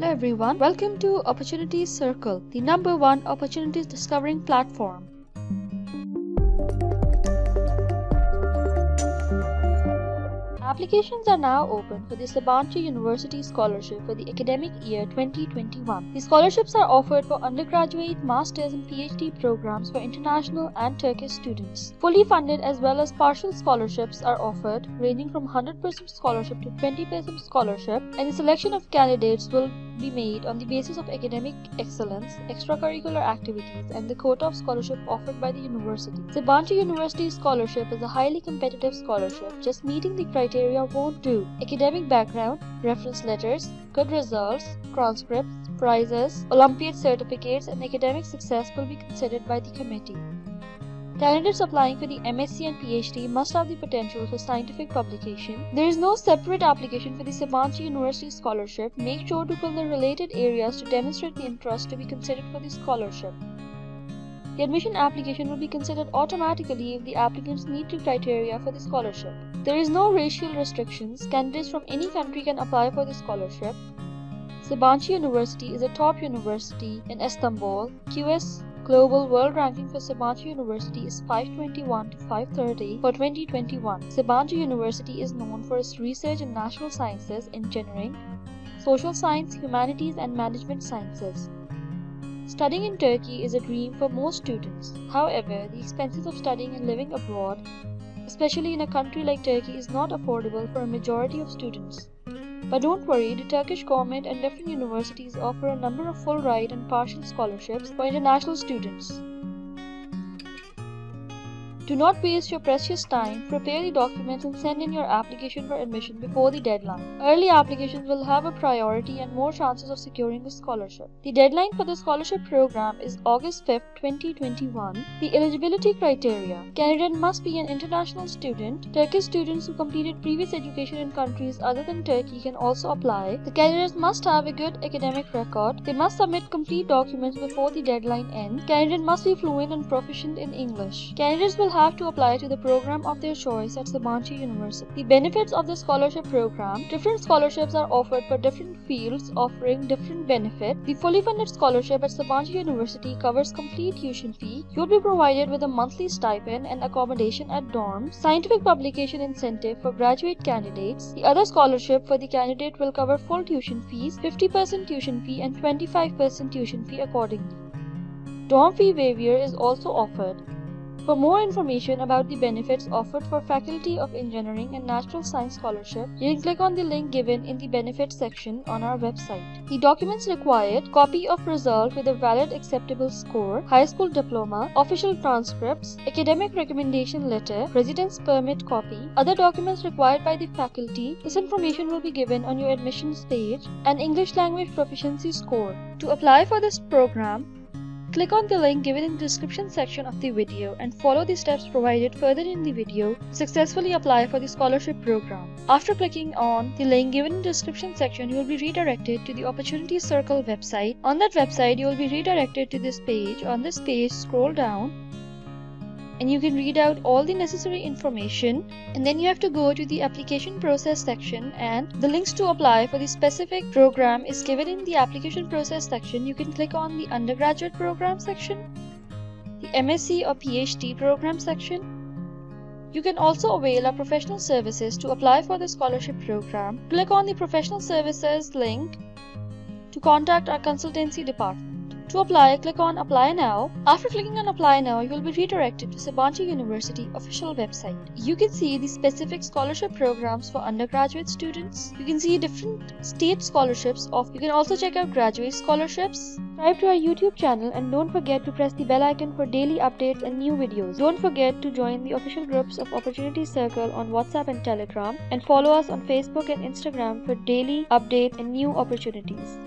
Hello everyone, welcome to Opportunities Circle, the #1 opportunities discovering platform. Applications are now open for the Sabancı University Scholarship for the academic year 2021. The scholarships are offered for undergraduate, master's and PhD programs for international and Turkish students. Fully funded as well as partial scholarships are offered, ranging from 100% scholarship to 20% scholarship, and the selection of candidates will be made on the basis of academic excellence, extracurricular activities, and the quota of scholarship offered by the university. Sabancı University Scholarship is a highly competitive scholarship. Just meeting the criteria won't do. Academic background, reference letters, good results, transcripts, prizes, Olympiad certificates, and academic success will be considered by the committee. Candidates applying for the MSc and PhD must have the potential for scientific publication. There is no separate application for the Sabancı University Scholarship. Make sure to fill the related areas to demonstrate the interest to be considered for the scholarship. The admission application will be considered automatically if the applicants meet the criteria for the scholarship. There is no racial restrictions. Candidates from any country can apply for the scholarship. Sabancı University is a top university in Istanbul. QS Global World Ranking for Sabancı University is 521 to 530 for 2021. Sabancı University is known for its research in natural sciences, engineering, social science, humanities, and management sciences. Studying in Turkey is a dream for most students. However, the expenses of studying and living abroad, especially in a country like Turkey, is not affordable for a majority of students. But don't worry, the Turkish government and different universities offer a number of full ride and partial scholarships for international students. Do not waste your precious time. Prepare the documents and send in your application for admission before the deadline. Early applications will have a priority and more chances of securing a scholarship. The deadline for the scholarship program is August 5, 2021. The eligibility criteria: candidate must be an international student. Turkish students who completed previous education in countries other than Turkey can also apply. The candidates must have a good academic record. They must submit complete documents before the deadline ends. Candidate must be fluent and proficient in English. Candidates will have to apply to the program of their choice at Sabancı University. The benefits of the scholarship program: different scholarships are offered for different fields, offering different benefits. The fully funded scholarship at Sabancı University covers complete tuition fee. You will be provided with a monthly stipend and accommodation at dorms. Scientific publication incentive for graduate candidates. The other scholarship for the candidate will cover full tuition fees, 50% tuition fee and 25% tuition fee accordingly. Dorm fee waiver is also offered. For more information about the benefits offered for Faculty of Engineering and Natural Science Scholarship, you can click on the link given in the benefits section on our website. The documents required: copy of result with a valid acceptable score, high school diploma, official transcripts, academic recommendation letter, residence permit copy, other documents required by the faculty. This information will be given on your admissions page, and English language proficiency score. To apply for this program, click on the link given in the description section of the video and follow the steps provided further in the video to successfully apply for the scholarship program. After clicking on the link given in the description section, you will be redirected to the Opportunities Circle website. On that website, you will be redirected to this page. On this page, scroll down and you can read out all the necessary information, and then you have to go to the application process section, and the links to apply for the specific program is given in the application process section. You can click on the undergraduate program section, the MSc or PhD program section. You can also avail our professional services to apply for the scholarship program. Click on the professional services link to contact our consultancy department. To apply, click on Apply Now. After clicking on Apply Now, you will be redirected to Sabancı University official website. You can see the specific scholarship programs for undergraduate students. You can see different state scholarships. You can also check out graduate scholarships. Subscribe to our YouTube channel and don't forget to press the bell icon for daily updates and new videos. Don't forget to join the official groups of Opportunity Circle on WhatsApp and Telegram, and follow us on Facebook and Instagram for daily updates and new opportunities.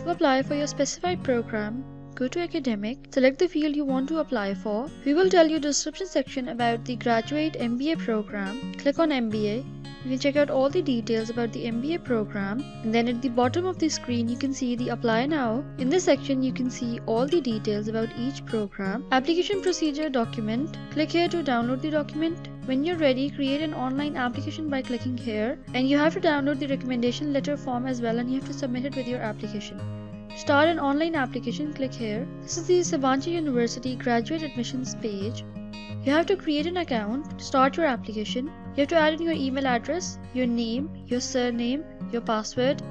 To apply for your specified program, go to Academic, select the field you want to apply for. We will tell you the description section about the graduate MBA program. Click on MBA. You can check out all the details about the MBA program, and then at the bottom of the screen you can see the Apply Now. In this section you can see all the details about each program. Application procedure document. Click here to download the document. When you're ready, create an online application by clicking here, and you have to download the recommendation letter form as well, and you have to submit it with your application. To start an online application, click here. This is the Sabanchi University graduate admissions page. You have to create an account to start your application. You have to add in your email address, your name, your surname, your password.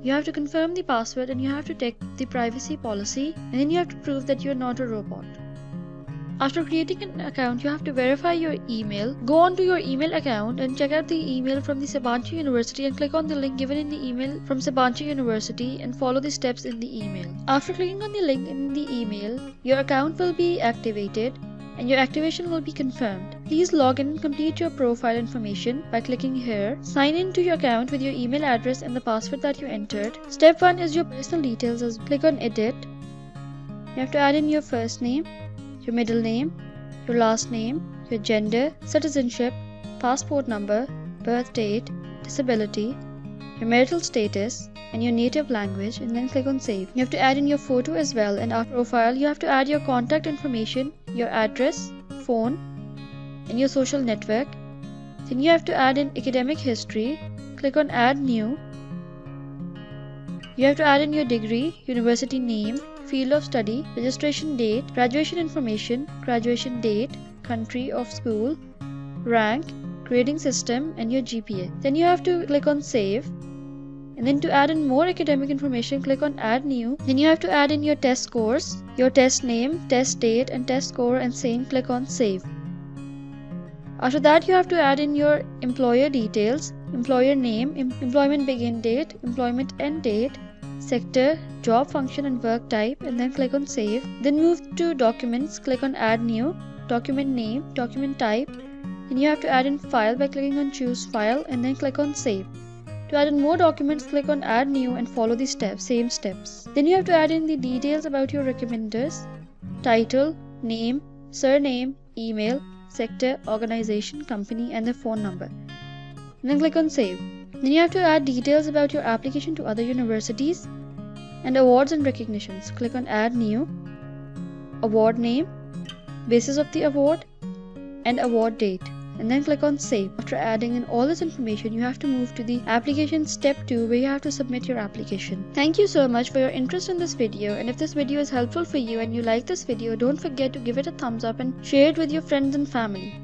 You have to confirm the password and you have to take the privacy policy, and then you have to prove that you are not a robot. After creating an account, you have to verify your email. Go on to your email account and check out the email from the Sabanchi University and click on the link given in the email from Sabanchi University and follow the steps in the email. After clicking on the link in the email, your account will be activated and your activation will be confirmed. Please log in and complete your profile information by clicking here. Sign in to your account with your email address and the password that you entered. Step 1 is your personal details. As click on edit. You have to add in your first name, your middle name, your last name, your gender, citizenship, passport number, birth date, disability, your marital status, and your native language, and then click on save. You have to add in your photo as well, and after profile you have to add your contact information, your address, phone, and your social network. Then you have to add in academic history. Click on add new. You have to add in your degree, university name, field of study, registration date, graduation information, graduation date, country of school, rank, grading system, and your GPA. Then you have to click on save. And then to add in more academic information, click on add new. Then you have to add in your test scores, your test name, test date, and test score, and same. Click on save. After that, you have to add in your employer details, employer name, employment begin date, employment end date, sector, job function, and work type, and then click on save. Then move to documents, click on add new, document name, document type. Then you have to add in file by clicking on choose file, and then click on save. To add in more documents, click on add new and follow the same steps. Then you have to add in the details about your recommenders, title, name, surname, email, sector, organization, company, and their phone number. And then click on save. Then you have to add details about your application to other universities and awards and recognitions. Click on add new, award name, basis of the award, and award date. And then click on save. After adding in all this information, you have to move to the application step 2 where you have to submit your application. Thank you so much for your interest in this video, and if this video is helpful for you and you like this video, don't forget to give it a thumbs up and share it with your friends and family.